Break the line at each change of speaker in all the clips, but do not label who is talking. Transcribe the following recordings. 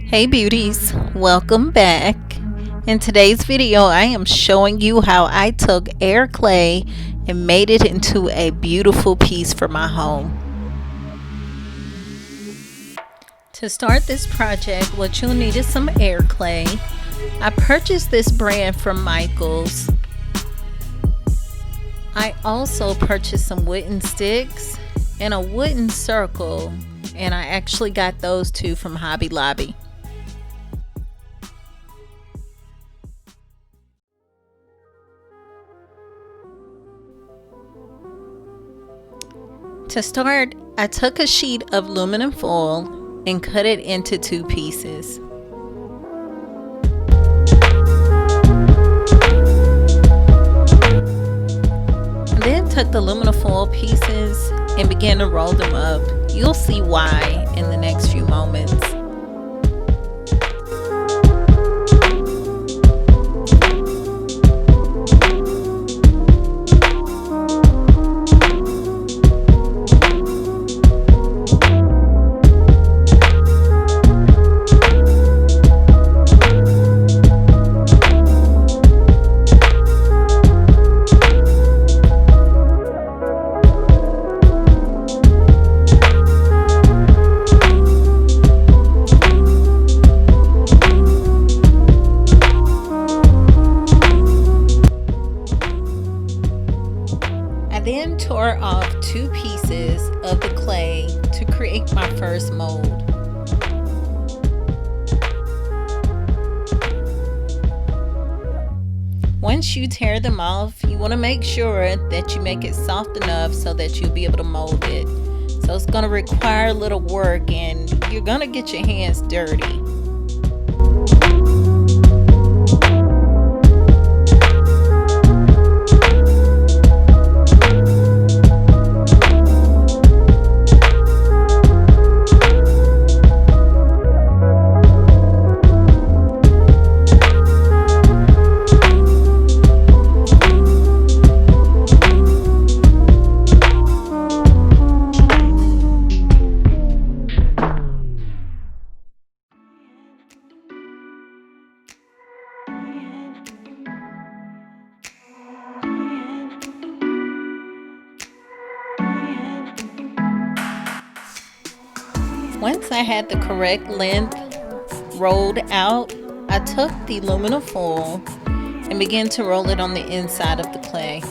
Hey beauties, welcome back. In today's video I am showing you how I took air clay and made it into a beautiful piece for my home. To start this project, what you'll need is some air clay. I purchased this brand from Michael's. I also purchased some wooden sticks and a wooden circle, and I actually got those two from Hobby Lobby. To start, I took a sheet of aluminum foil and cut it into two pieces. I then took the aluminum foil pieces and began to roll them up. You'll see why in the next few moments. I then tore off two pieces of the clay to create my first mold. Once you tear them off, you want to make sure that you make it soft enough so that you'll be able to mold it. So it's going to require a little work and you're going to get your hands dirty. Once I had the correct length rolled out, I took the aluminum foil and began to roll it on the inside of the clay.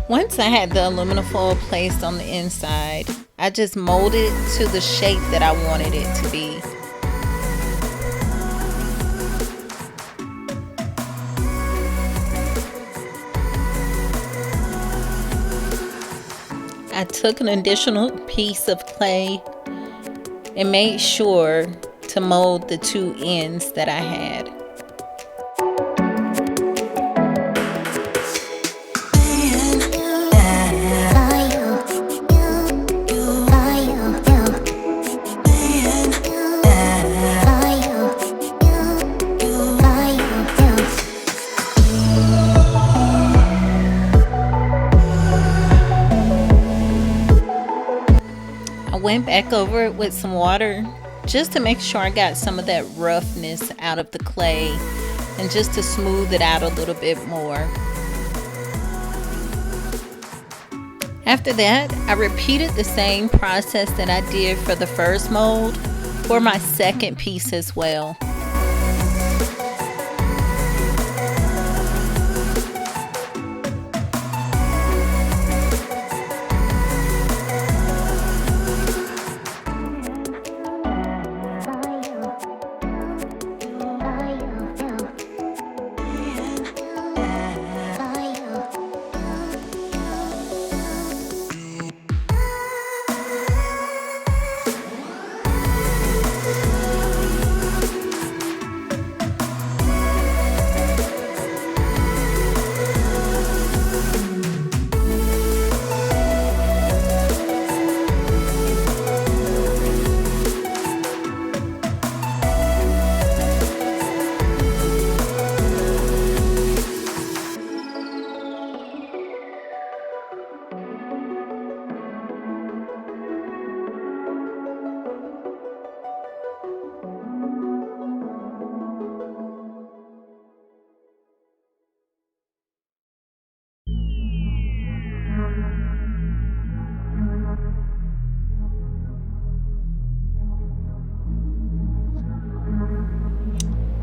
Once I had the aluminum foil placed on the inside, I just molded it to the shape that I wanted it to be. I took an additional piece of clay and made sure to mold the two ends that I had. I went back over it with some water just to make sure I got some of that roughness out of the clay and just to smooth it out a little bit more. After that, I repeated the same process that I did for the first mold for my second piece as well.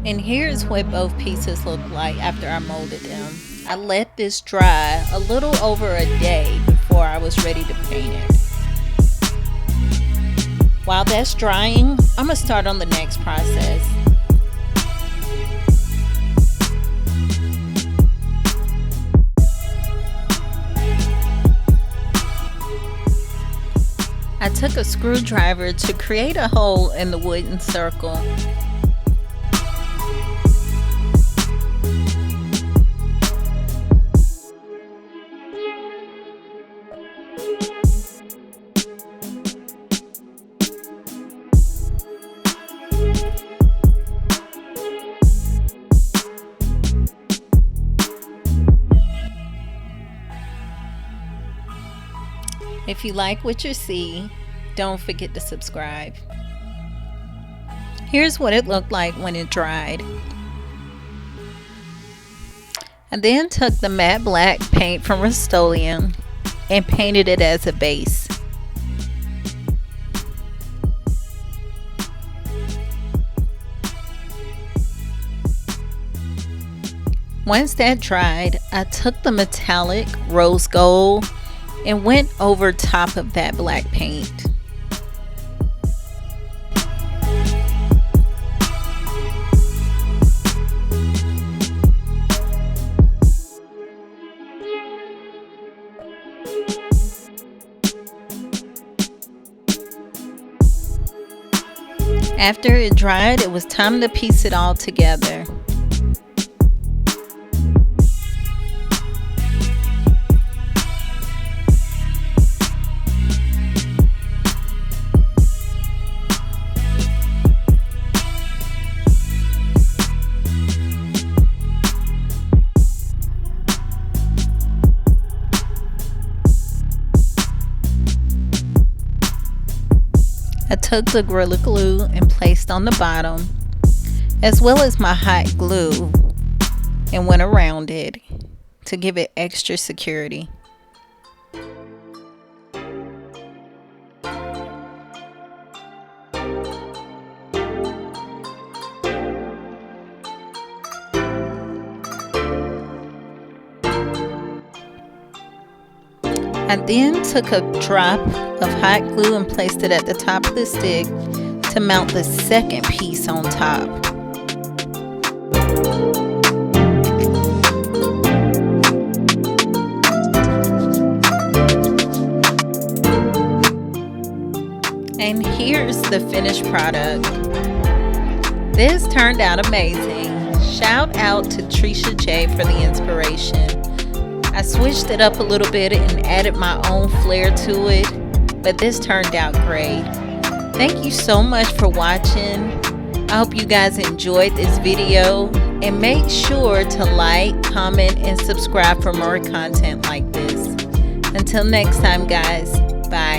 And here's what both pieces look like after I molded them. I let this dry a little over a day before I was ready to paint it. While that's drying, I'm gonna start on the next process. I took a screwdriver to create a hole in the wooden circle. If you like what you see, don't forget to subscribe. Here's what it looked like when it dried. I then took the matte black paint from Rust-Oleum and painted it as a base. Once that dried, I took the metallic rose gold and went over top of that black paint. After it dried, it was time to piece it all together. I took the Gorilla Glue and placed on the bottom, as well as my hot glue, and went around it to give it extra security. I then took a drop of hot glue and placed it at the top of the stick to mount the second piece on top. And here's the finished product. This turned out amazing. Shout out to Trisha J for the inspiration. I switched it up a little bit and added my own flair to it, but this turned out great. Thank you so much for watching. I hope you guys enjoyed this video, and make sure to like, comment, and subscribe for more content like this. Until next time, guys, bye.